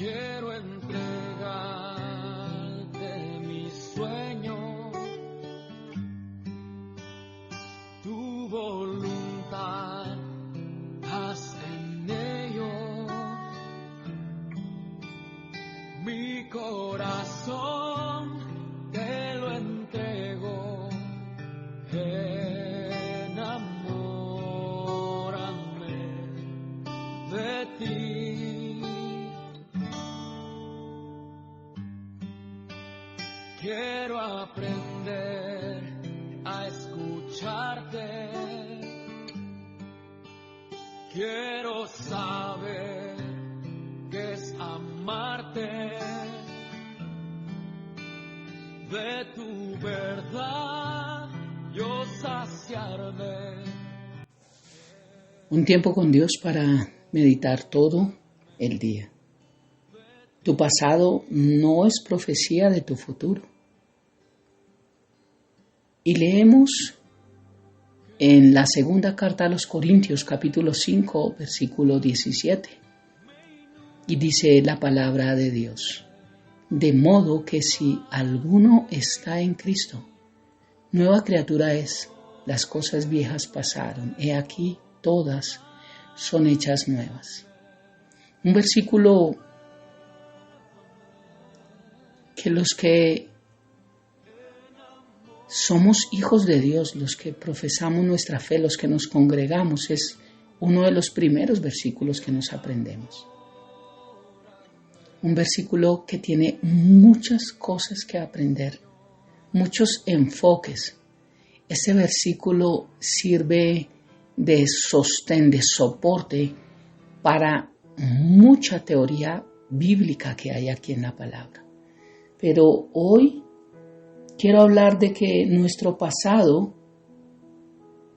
Quiero entregarte mi sueño, tu voluntad, haz en ello mi corazón, te lo entrego, enamórame de ti. Quiero aprender a escucharte, quiero saber qué es amarte, de tu verdad yo saciarme. Un tiempo con Dios para meditar todo el día. Tu pasado no es profecía de tu futuro. Y leemos en la segunda carta a los Corintios, capítulo 5, versículo 17. Y dice la palabra de Dios: de modo que si alguno está en Cristo, nueva criatura es, las cosas viejas pasaron, he aquí todas son hechas nuevas. Un versículo que los que somos hijos de Dios, los que profesamos nuestra fe, los que nos congregamos, es uno de los primeros versículos que nos aprendemos. Un versículo que tiene muchas cosas que aprender, muchos enfoques. Este versículo sirve de sostén, de soporte para mucha teoría bíblica que hay aquí en la palabra. Pero hoy quiero hablar de que nuestro pasado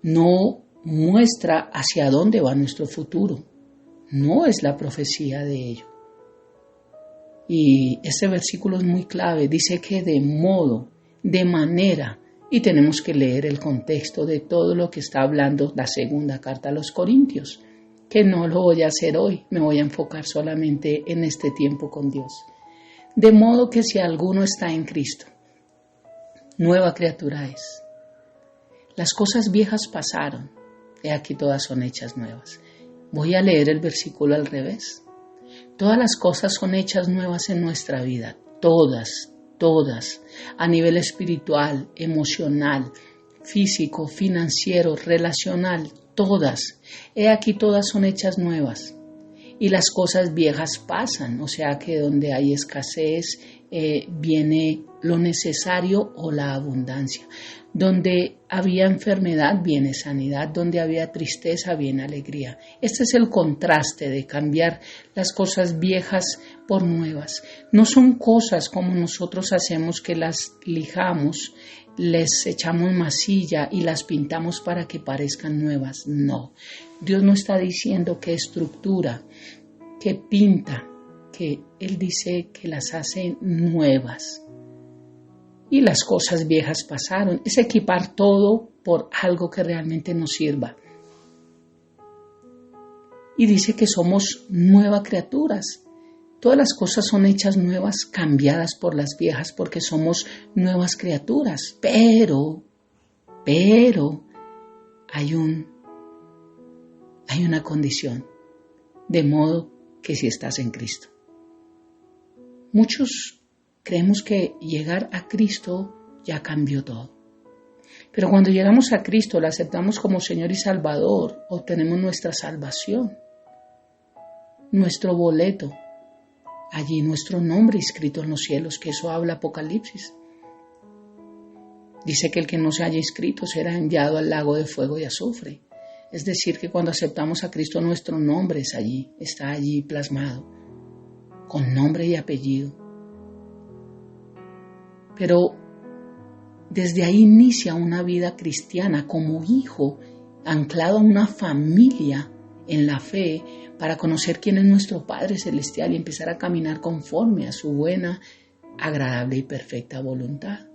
no muestra hacia dónde va nuestro futuro. No es la profecía de ello. Y este versículo es muy clave. Dice que de modo, de manera, y tenemos que leer el contexto de todo lo que está hablando la segunda carta a los Corintios, que no lo voy a hacer hoy. Me voy a enfocar solamente en este tiempo con Dios. De modo que si alguno está en Cristo, nueva criatura es. Las cosas viejas pasaron, he aquí todas son hechas nuevas. Voy a leer el versículo al revés. Todas las cosas son hechas nuevas en nuestra vida, todas, a nivel espiritual, emocional, físico, financiero, relacional, todas. He aquí todas son hechas nuevas. Y las cosas viejas pasan, o sea que donde hay escasez viene lo necesario o la abundancia. Donde había enfermedad viene sanidad, donde había tristeza viene alegría. Este es el contraste de cambiar las cosas viejas por nuevas. No son cosas como nosotros hacemos que las lijamos, les echamos masilla y las pintamos para que parezcan nuevas. No, Dios no está diciendo que estructura, que pinta, que Él dice que las hace nuevas. Y las cosas viejas pasaron. Es equipar todo por algo que realmente nos sirva. Y dice que somos nuevas criaturas. Todas las cosas son hechas nuevas, cambiadas por las viejas, porque somos nuevas criaturas. Pero hay una condición. De modo que si estás en Cristo. Muchos creemos que llegar a Cristo ya cambió todo. Pero cuando llegamos a Cristo, lo aceptamos como Señor y Salvador, obtenemos nuestra salvación, nuestro boleto, allí nuestro nombre inscrito en los cielos, que eso habla Apocalipsis. Dice que el que no se haya inscrito será enviado al lago de fuego y azufre. Es decir, que cuando aceptamos a Cristo, nuestro nombre es allí, está allí plasmado, con nombre y apellido. Pero desde ahí inicia una vida cristiana como hijo, anclado a una familia en la fe, para conocer quién es nuestro Padre Celestial y empezar a caminar conforme a su buena, agradable y perfecta voluntad.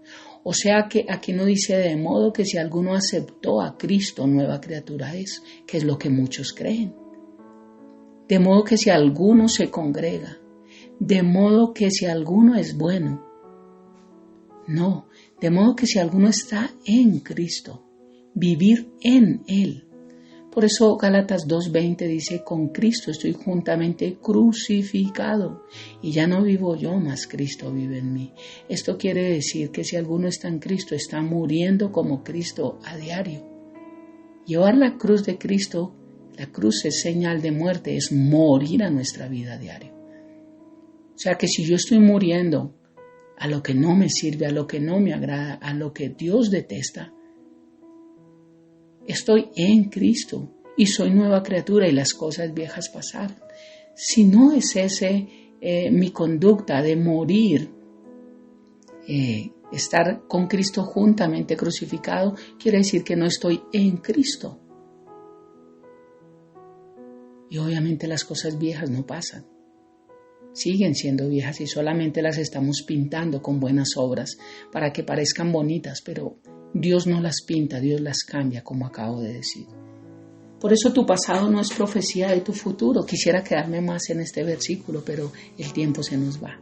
O sea que aquí no dice de modo que si alguno aceptó a Cristo, nueva criatura es, que es lo que muchos creen. De modo que si alguno se congrega, de modo que si alguno es bueno, no, de modo que si alguno está en Cristo, vivir en Él. Por eso Gálatas 2:20 dice, con Cristo estoy juntamente crucificado y ya no vivo yo, mas Cristo vive en mí. Esto quiere decir que si alguno está en Cristo, está muriendo como Cristo a diario. Llevar la cruz de Cristo, la cruz es señal de muerte, es morir a nuestra vida a diario. O sea que si yo estoy muriendo a lo que no me sirve, a lo que no me agrada, a lo que Dios detesta, estoy en Cristo y soy nueva criatura y las cosas viejas pasaron. Si no es mi conducta de morir, estar con Cristo juntamente crucificado, quiere decir que no estoy en Cristo. Y obviamente las cosas viejas no pasan. Siguen siendo viejas y solamente las estamos pintando con buenas obras para que parezcan bonitas, pero Dios no las pinta, Dios las cambia, como acabo de decir. Por eso tu pasado no es profecía de tu futuro. Quisiera quedarme más en este versículo, pero el tiempo se nos va.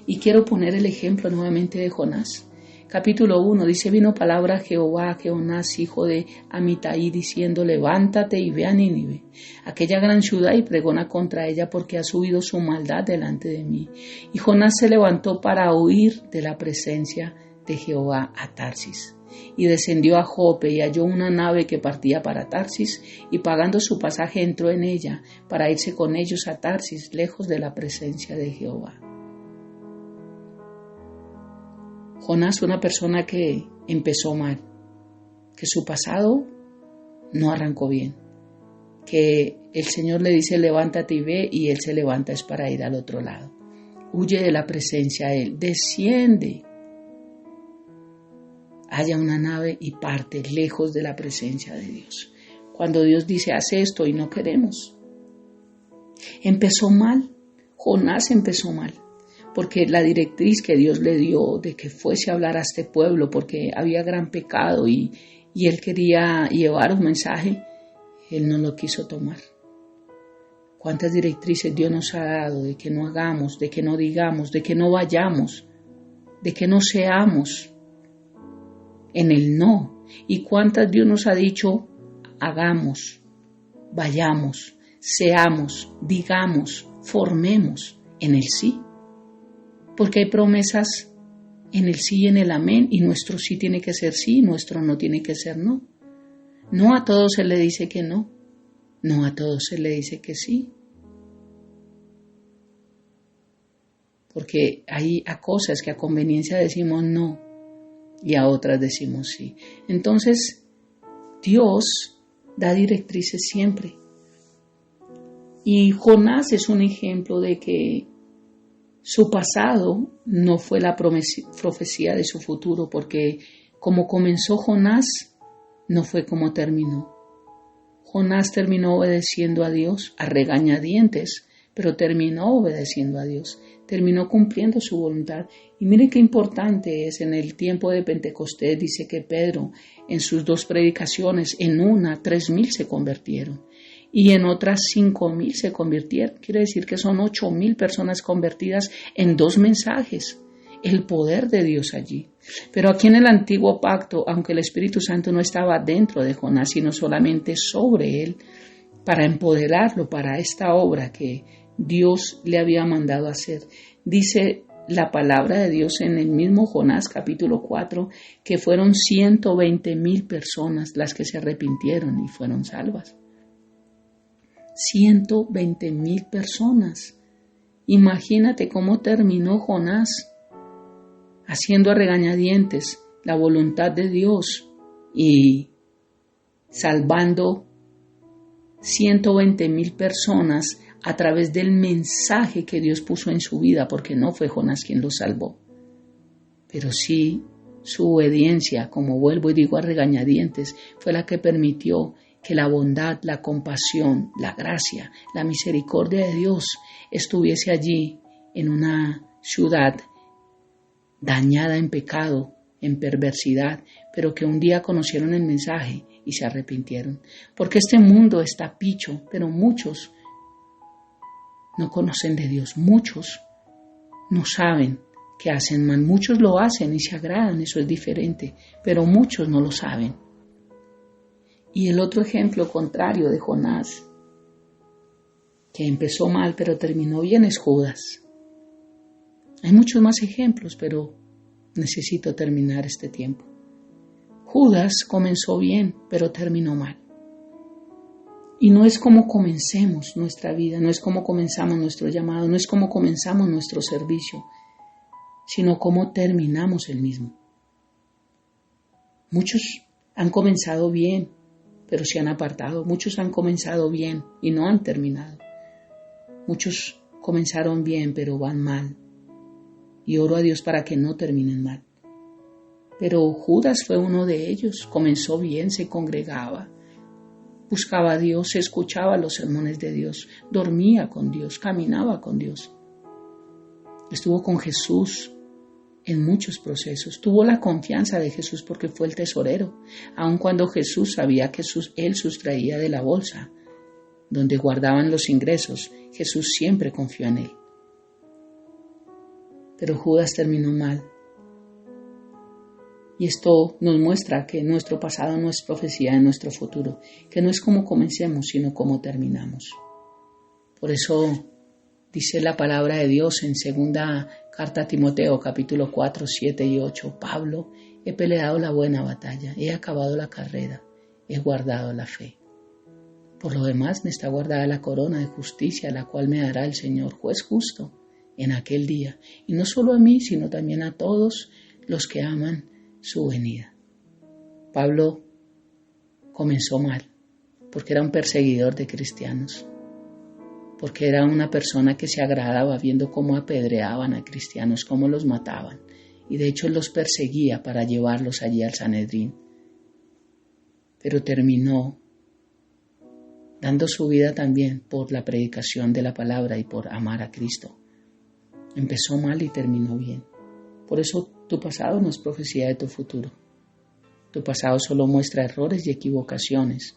Y quiero poner el ejemplo nuevamente de Jonás. Capítulo 1 dice, vino palabra a Jehová a Jonás, hijo de Amitai, diciendo, levántate y ve a Nínive, aquella gran ciudad, y pregona contra ella, porque ha subido su maldad delante de mí. Y Jonás se levantó para huir de la presencia de Jehová a Tarsis. Y descendió a Jope y halló una nave que partía para Tarsis, y pagando su pasaje entró en ella para irse con ellos a Tarsis, lejos de la presencia de Jehová. Jonás fue una persona que empezó mal, que su pasado no arrancó bien, que el Señor le dice levántate y ve, y él se levanta es para ir al otro lado. Huye de la presencia de él, desciende, halla una nave y parte lejos de la presencia de Dios. Cuando Dios dice haz esto y no queremos. Empezó mal, Jonás empezó mal. Porque la directriz que Dios le dio de que fuese a hablar a este pueblo, porque había gran pecado y él quería llevar un mensaje, él no lo quiso tomar. ¿Cuántas directrices Dios nos ha dado de que no hagamos, de que no digamos, de que no vayamos, de que no seamos en el no? ¿Y cuántas Dios nos ha dicho hagamos, vayamos, seamos, digamos, formemos en el sí? Porque hay promesas en el sí y en el amén, y nuestro sí tiene que ser sí, nuestro no tiene que ser no. No a todos se le dice que no, no a todos se le dice que sí. Porque hay a cosas que a conveniencia decimos no y a otras decimos sí. Entonces, Dios da directrices siempre. Y Jonás es un ejemplo de que su pasado no fue la profecía de su futuro, porque como comenzó Jonás, no fue como terminó. Jonás terminó obedeciendo a Dios, a regañadientes, pero terminó obedeciendo a Dios, terminó cumpliendo su voluntad. Y mire qué importante es, en el tiempo de Pentecostés dice que Pedro, en sus 2 predicaciones, en una 3,000 se convirtieron. Y en otras 5,000 se convirtieron. Quiere decir que son 8,000 personas convertidas en 2 mensajes. El poder de Dios allí. Pero aquí en el antiguo pacto, aunque el Espíritu Santo no estaba dentro de Jonás, sino solamente sobre él, para empoderarlo para esta obra que Dios le había mandado hacer. Dice la palabra de Dios en el mismo Jonás capítulo 4, que fueron 120,000 personas las que se arrepintieron y fueron salvas. 120,000 personas. Imagínate cómo terminó Jonás, haciendo a regañadientes la voluntad de Dios y salvando 120,000 personas a través del mensaje que Dios puso en su vida, porque no fue Jonás quien lo salvó, pero sí su obediencia, como vuelvo y digo a regañadientes, fue la que permitió que la bondad, la compasión, la gracia, la misericordia de Dios estuviese allí en una ciudad dañada en pecado, en perversidad, pero que un día conocieron el mensaje y se arrepintieron. Porque este mundo está picho, pero muchos no conocen de Dios, muchos no saben que hacen mal. Muchos lo hacen y se agradan, eso es diferente, pero muchos no lo saben. Y el otro ejemplo contrario de Jonás, que empezó mal pero terminó bien, es Judas. Hay muchos más ejemplos, pero necesito terminar este tiempo. Judas comenzó bien, pero terminó mal. Y no es como comencemos nuestra vida, no es como comenzamos nuestro llamado, no es como comenzamos nuestro servicio, sino cómo terminamos el mismo. Muchos han comenzado bien, pero se han apartado. Muchos han comenzado bien y no han terminado. Muchos comenzaron bien, pero van mal. Y oro a Dios para que no terminen mal. Pero Judas fue uno de ellos. Comenzó bien, se congregaba, buscaba a Dios, escuchaba los sermones de Dios, dormía con Dios, caminaba con Dios. Estuvo con Jesús en muchos procesos. Tuvo la confianza de Jesús porque fue el tesorero. Aun cuando Jesús sabía que él sustraía de la bolsa donde guardaban los ingresos, Jesús siempre confió en él. Pero Judas terminó mal. Y esto nos muestra que nuestro pasado no es profecía de nuestro futuro, que no es como comencemos, sino como terminamos. Por eso dice la palabra de Dios en segunda carta a Timoteo, capítulo 4, 7 y 8. Pablo, he peleado la buena batalla, he acabado la carrera, he guardado la fe. Por lo demás me está guardada la corona de justicia, la cual me dará el Señor, juez justo, en aquel día. Y no solo a mí, sino también a todos los que aman su venida. Pablo comenzó mal, porque era un perseguidor de cristianos, porque era una persona que se agradaba viendo cómo apedreaban a cristianos, cómo los mataban, y de hecho los perseguía para llevarlos allí al Sanedrín. Pero terminó dando su vida también por la predicación de la palabra y por amar a Cristo. Empezó mal y terminó bien. Por eso tu pasado no es profecía de tu futuro. Tu pasado solo muestra errores y equivocaciones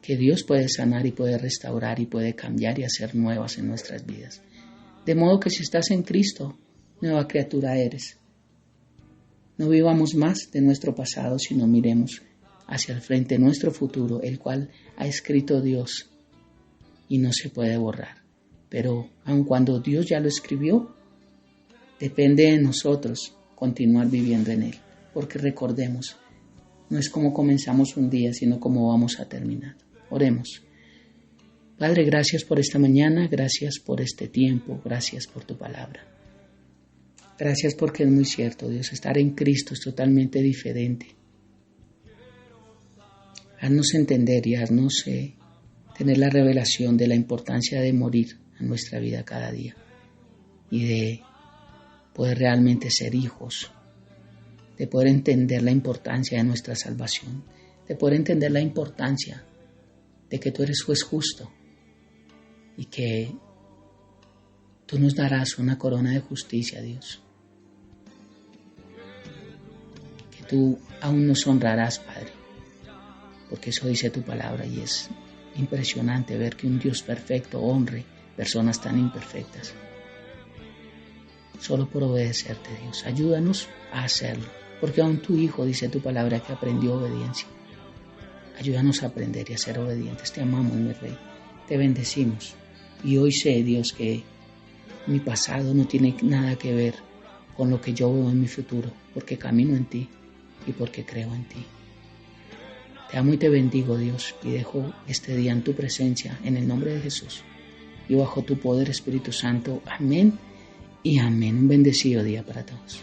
que Dios puede sanar y puede restaurar y puede cambiar y hacer nuevas en nuestras vidas. De modo que si estás en Cristo, nueva criatura eres. No vivamos más de nuestro pasado, sino miremos hacia el frente nuestro futuro, el cual ha escrito Dios y no se puede borrar. Pero aun cuando Dios ya lo escribió, depende de nosotros continuar viviendo en él, porque recordemos, no es como comenzamos un día, sino como vamos a terminar. Oremos. Padre, gracias por esta mañana, gracias por este tiempo, gracias por tu palabra. Gracias porque es muy cierto, Dios, estar en Cristo es totalmente diferente. Haznos entender y haznos tener la revelación de la importancia de morir a nuestra vida cada día y de poder realmente ser hijos, de poder entender la importancia de nuestra salvación, de poder entender la importancia de que tú eres juez justo y que tú nos darás una corona de justicia, Dios. Que tú aún nos honrarás, Padre, porque eso dice tu palabra y es impresionante ver que un Dios perfecto honre personas tan imperfectas. Solo por obedecerte, Dios. Ayúdanos a hacerlo, porque aún tu Hijo, dice tu palabra, que aprendió obediencia. Ayúdanos a aprender y a ser obedientes. Te amamos, mi Rey. Te bendecimos. Y hoy sé, Dios, que mi pasado no tiene nada que ver con lo que yo veo en mi futuro, porque camino en ti y porque creo en ti. Te amo y te bendigo, Dios, y dejo este día en tu presencia, en el nombre de Jesús, y bajo tu poder, Espíritu Santo. Amén y amén. Un bendecido día para todos.